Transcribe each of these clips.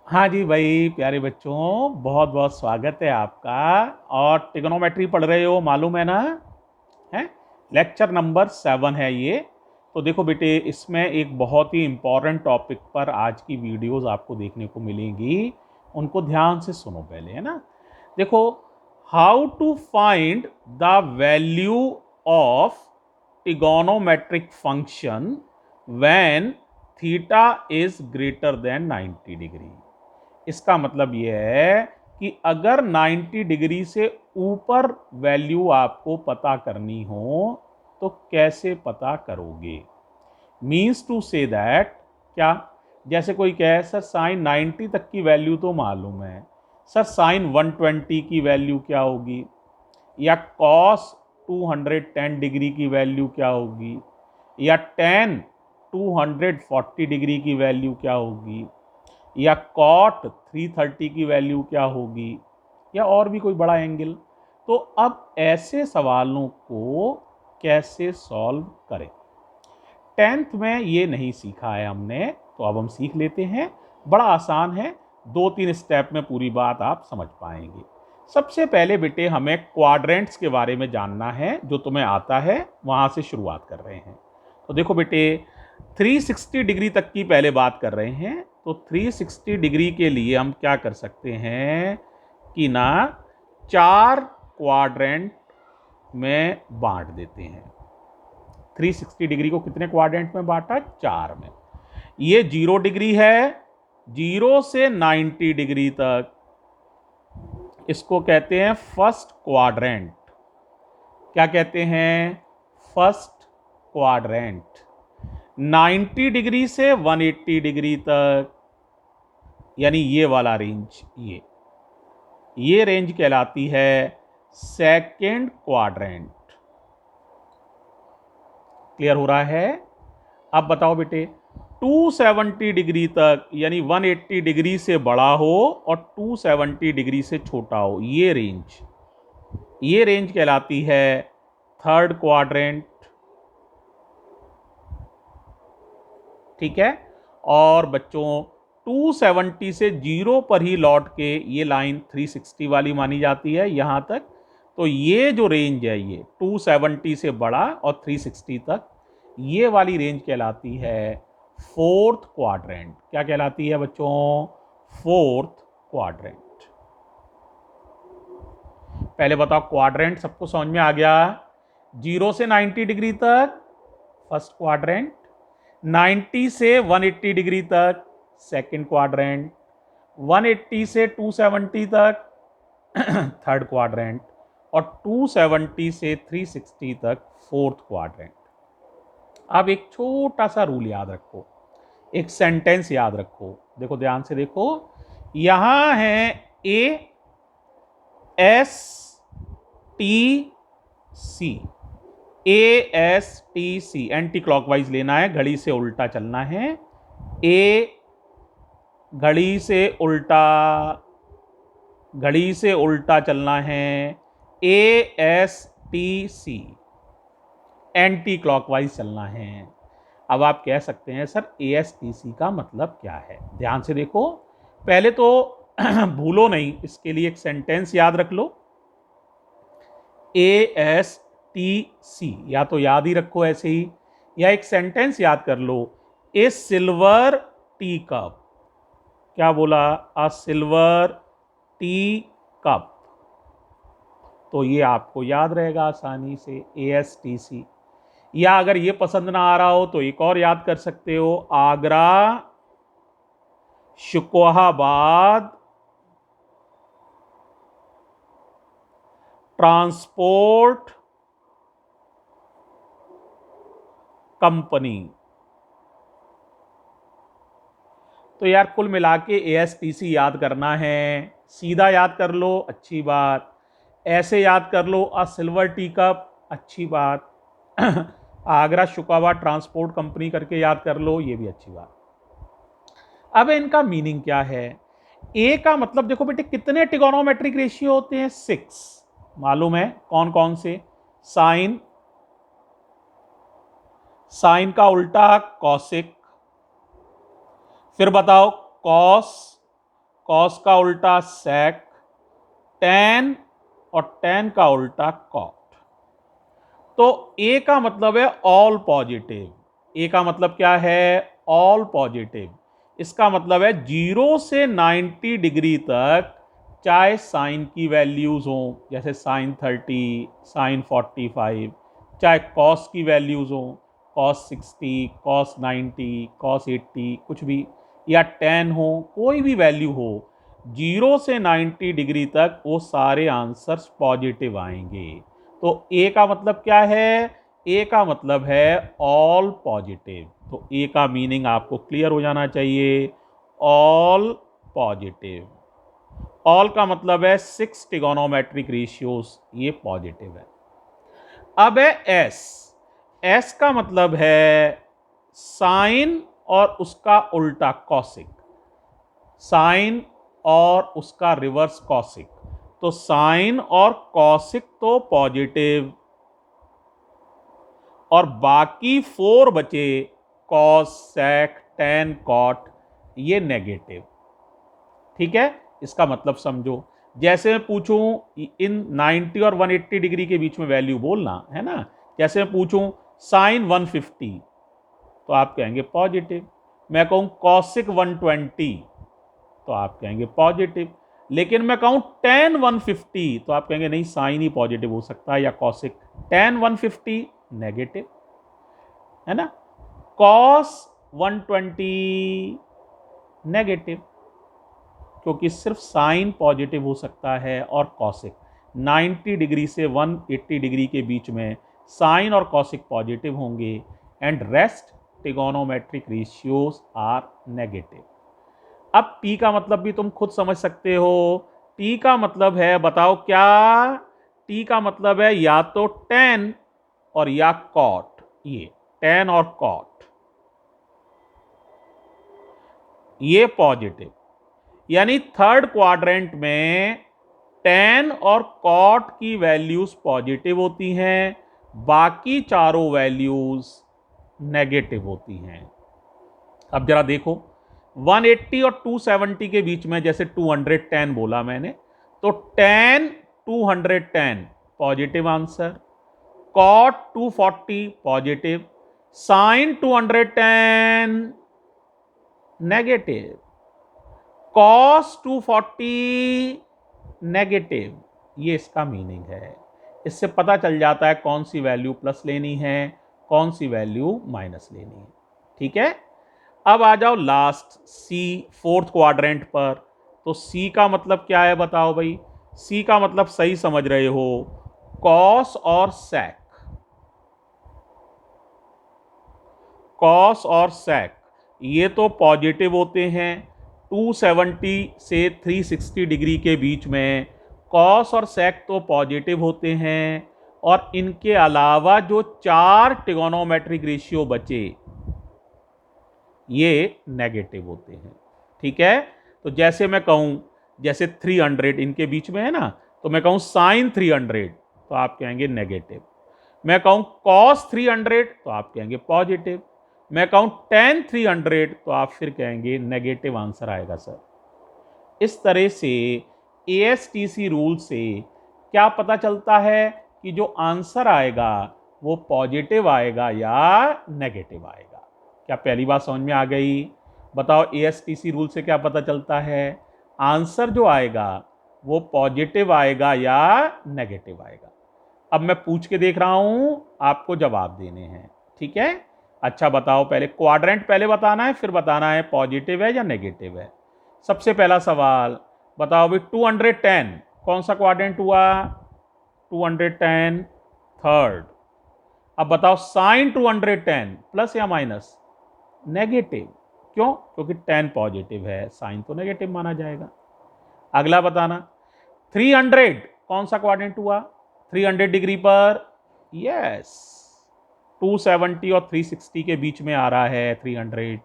हाँ जी भाई, प्यारे बच्चों, बहुत बहुत स्वागत है आपका। और ट्रिग्नोमेट्री पढ़ रहे हो, मालूम है ना? है। लेक्चर नंबर 7 है ये। तो देखो बेटे, इसमें एक बहुत ही इम्पोर्टेंट टॉपिक पर आज की वीडियोस आपको देखने को मिलेंगी। उनको ध्यान से सुनो पहले, है ना? देखो, how to find the value of trigonometric function when theta is greater than 90 degree. इसका मतलब यह है कि अगर 90 डिग्री से ऊपर वैल्यू आपको पता करनी हो तो कैसे पता करोगे? मीन्स टू से दैट, क्या? जैसे कोई कहे सर साइन 90 तक की वैल्यू तो मालूम है, सर साइन 120 की वैल्यू क्या होगी, या कॉस 210 डिग्री की वैल्यू क्या होगी, या टेन 240 डिग्री की वैल्यू क्या होगी, या कॉट 330 की वैल्यू क्या होगी, या और भी कोई बड़ा एंगल। तो अब ऐसे सवालों को कैसे सॉल्व करें? 10th में ये नहीं सीखा है हमने, तो अब हम सीख लेते हैं। बड़ा आसान है, 2-3 स्टेप में पूरी बात आप समझ पाएंगे। सबसे पहले बेटे हमें क्वाड्रेंट्स के बारे में जानना है, जो तुम्हें आता है वहां से शुरुआत कर रहे हैं। तो देखो बेटे, 360 डिग्री तक की पहले बात कर रहे हैं। तो 360 डिग्री के लिए हम क्या कर सकते हैं कि ना, 4 क्वाड्रेंट में बांट देते हैं। 360 डिग्री को कितने क्वाड्रेंट में बांटा? 4 में। ये 0 डिग्री है, 0 से 90 डिग्री तक, इसको कहते हैं फर्स्ट क्वाड्रेंट। क्या कहते हैं? First quadrant. 90 डिग्री से 180 डिग्री तक, यानी ये वाला रेंज, ये रेंज कहलाती है सेकेंड क्वाड्रेंट। क्लियर हो रहा है? अब बताओ बेटे, 270 डिग्री तक, यानी 180 डिग्री से बड़ा हो और 270 डिग्री से छोटा हो, ये रेंज कहलाती है थर्ड क्वाड्रेंट। ठीक है। और बच्चों, 270 से 0 पर ही लौट के ये लाइन 360 वाली मानी जाती है यहां तक। तो ये जो रेंज है, ये 270 से बड़ा और 360 तक, ये वाली रेंज कहलाती है फोर्थ क्वाड्रेंट। क्या कहलाती है बच्चों? Fourth quadrant. पहले बताओ, क्वाड्रेंट सबको समझ में आ गया? 0 से 90 डिग्री तक फर्स्ट क्वाड्रेंट, 90 से 180 डिग्री तक सेकंड क्वाड्रेंट, 180 से 270 तक थर्ड क्वाड्रेंट, और 270 से 360 तक फोर्थ क्वाड्रेंट। अब एक छोटा सा रूल याद रखो, एक सेंटेंस याद रखो। देखो ध्यान से देखो, यहां है A S T C, A S T C, anti clockwise लेना है, घड़ी से उल्टा चलना है। ए, घड़ी से उल्टा, घड़ी से उल्टा चलना है। A S T C, anti clockwise चलना है। अब आप कह सकते हैं sir A S T C का मतलब क्या है? ध्यान से देखो, पहले तो भूलो नहीं, इसके लिए एक सेंटेंस याद रख लो। ए एस टी सी, या तो याद ही रखो ऐसे ही, या एक सेंटेंस याद कर लो, ए सिल्वर टी कप। क्या बोला? अ सिल्वर टी कप। तो ये आपको याद रहेगा आसानी से, ए एस टी सी। या अगर ये पसंद ना आ रहा हो तो एक और याद कर सकते हो, आगरा शुकोहाबाद ट्रांसपोर्ट कंपनी। तो यार कुल मिला के एएसटीसी याद करना है, सीधा याद कर लो, अच्छी बात। ऐसे याद कर लो, अ सिल्वर टी कप, अच्छी बात। आगरा शुकाबाद ट्रांसपोर्ट कंपनी करके याद कर लो, ये भी अच्छी बात। अब इनका मीनिंग क्या है? ए का मतलब देखो बेटे, कितने ट्रिगोनोमेट्रिक रेशियो होते हैं? 6। मालूम है कौन कौन से? साइन, साइन का उल्टा कॉसिक, फिर बताओ कॉस, कॉस का उल्टा सेक, टेन और टेन का उल्टा कॉट। तो ए का मतलब है ऑल पॉजिटिव। ए का मतलब क्या है? All positive. इसका मतलब है 0 से 90 डिग्री तक, चाहे साइन की वैल्यूज हो जैसे साइन 30, साइन 45, चाहे कॉस की वैल्यूज हो कॉस 60, कॉस 90, कॉस 80, कुछ भी, या टेन हो, कोई भी वैल्यू हो, 0 से 90 डिग्री तक वो सारे आंसर्स पॉजिटिव आएंगे। तो ए का मतलब क्या है? ए का मतलब है ऑल पॉजिटिव। तो ए का मीनिंग आपको क्लियर हो जाना चाहिए, ऑल पॉजिटिव। ऑल का मतलब है 6 ट्रिगोनोमेट्रिक रेशियोज, ये पॉजिटिव है। अब है एस। एस का मतलब है साइन और उसका उल्टा कॉसिक, साइन और उसका रिवर्स कॉसिक। तो साइन और कॉसिक तो पॉजिटिव, और बाकी 4 बचे कॉस, सेक, टेन, कॉट, ये नेगेटिव। ठीक है, इसका मतलब समझो। जैसे मैं पूछूं इन 90 और 180 डिग्री के बीच में वैल्यू बोलना है ना। जैसे मैं पूछूं साइन 150, तो आप कहेंगे पॉजिटिव। मैं कहूं कॉसिक 120, तो आप कहेंगे पॉजिटिव। लेकिन मैं कहूं टेन 150, तो आप कहेंगे नहीं, साइन ही पॉजिटिव हो सकता है, या कॉसिक। टेन 150 नेगेटिव है ना, कॉस 120 नेगेटिव, क्योंकि सिर्फ साइन पॉजिटिव हो सकता है और कॉसिक। 90 डिग्री से 180 डिग्री के बीच में साइन और कॉसिक पॉजिटिव होंगे, and rest trigonometric ratios are negative. अब टी का मतलब भी तुम खुद समझ सकते हो। टी का मतलब है, बताओ क्या? टी का मतलब है या तो टेन और या कॉट। ये टेन और कॉट, ये पॉजिटिव। यानी थर्ड क्वाड्रेंट में टेन और कॉट की वैल्यूज पॉजिटिव होती हैं, बाकी चारों वैल्यूज नेगेटिव होती हैं। अब जरा देखो, 180 और 270 के बीच में, जैसे 210 बोला मैंने, तो tan 210 positive answer, cot 240 positive, sine 210 negative, cos 240 negative. ये इसका मीनिंग है। इससे पता चल जाता है कौन सी वैल्यू प्लस लेनी है, कौन सी वैल्यू माइनस लेनी है। ठीक है, अब आ जाओ लास्ट सी, फोर्थ क्वाड्रेंट पर। तो सी का मतलब क्या है बताओ भाई? सी का मतलब सही समझ रहे हो, कॉस और सेक। कॉस और सेक ये तो पॉजिटिव होते हैं। 270 से 360 डिग्री के बीच में कॉस और सेक तो पॉजिटिव होते हैं, और इनके अलावा जो 4 ट्रिगोनोमेट्रिक रेशियो बचे ये नेगेटिव होते हैं। ठीक है, तो जैसे मैं कहूं, जैसे 300 इनके बीच में है ना, तो मैं कहूं साइन 300, तो आप कहेंगे नेगेटिव। मैं कहूं कॉस 300, तो आप कहेंगे पॉजिटिव। मैं कहूं टेन 300, तो आप फिर कहेंगे नेगेटिव आंसर आएगा सर। इस तरह से एएसटीसी रूल से क्या पता चलता है कि जो आंसर आएगा वो पॉजिटिव आएगा या नेगेटिव आएगा। क्या पहली बात समझ में आ गई? बताओ एएसटीसी रूल से क्या पता चलता है? आंसर जो आएगा वो पॉजिटिव आएगा या नेगेटिव आएगा। अब मैं पूछ के देख रहा हूं, आपको जवाब देने हैं। ठीक है, अच्छा बताओ, पहले क्वाड्रेंट पहले बताना है, फिर बताना है पॉजिटिव है या नेगेटिव है। सबसे पहला सवाल बताओ भाई, 210 कौन सा क्वाड्रेंट हुआ? 210 थर्ड। अब बताओ साइन 210 प्लस या माइनस? नेगेटिव। क्यों? क्योंकि 10 पॉजिटिव है, साइन तो नेगेटिव माना जाएगा। अगला बताना, 300 कौन सा क्वाड्रेंट हुआ? 300 डिग्री पर, यस, 270 और 360 के बीच में आ रहा है 300,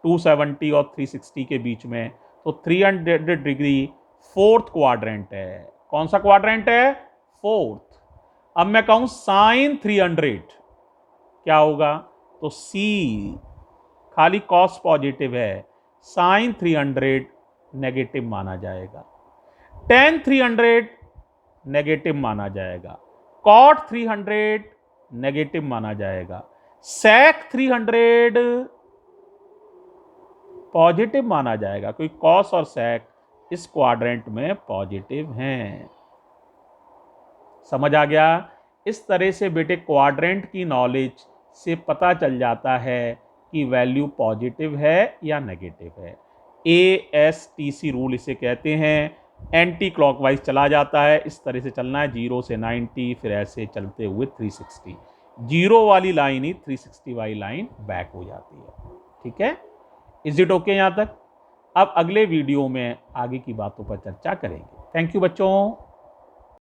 270 और 360 के बीच में, तो 300 डिग्री फोर्थ क्वाड्रेंट है। कौन सा क्वाड्रेंट है? फोर्थ। अब मैं कहूं साइन 300 क्या होगा? तो सी, खाली कॉस पॉजिटिव है, साइन 300 नेगेटिव माना जाएगा, tan 300 नेगेटिव माना जाएगा, cot 300 नेगेटिव माना जाएगा, sec 300 पॉजिटिव माना जाएगा, क्योंकि cos और sec इस क्वाड्रेंट में पॉजिटिव हैं। समझ आ गया? इस तरह से बेटे क्वाड्रेंट की नॉलेज से पता चल जाता है कि वैल्यू पॉजिटिव है या नेगेटिव है। ASTC रूल इसे कहते हैं। एंटी क्लॉकवाइज चला जाता है, इस तरह से चलना है 0 से 90, फिर ऐसे चलते हुए 360। 0 वाली लाइन ही 360 वाली लाइन बैक हो जाती है। ठीक है, इज इट ओके यहाँ तक? अब अगले वीडियो में आगे की बातों पर चर्चा करेंगे। थैंक यू बच्चों।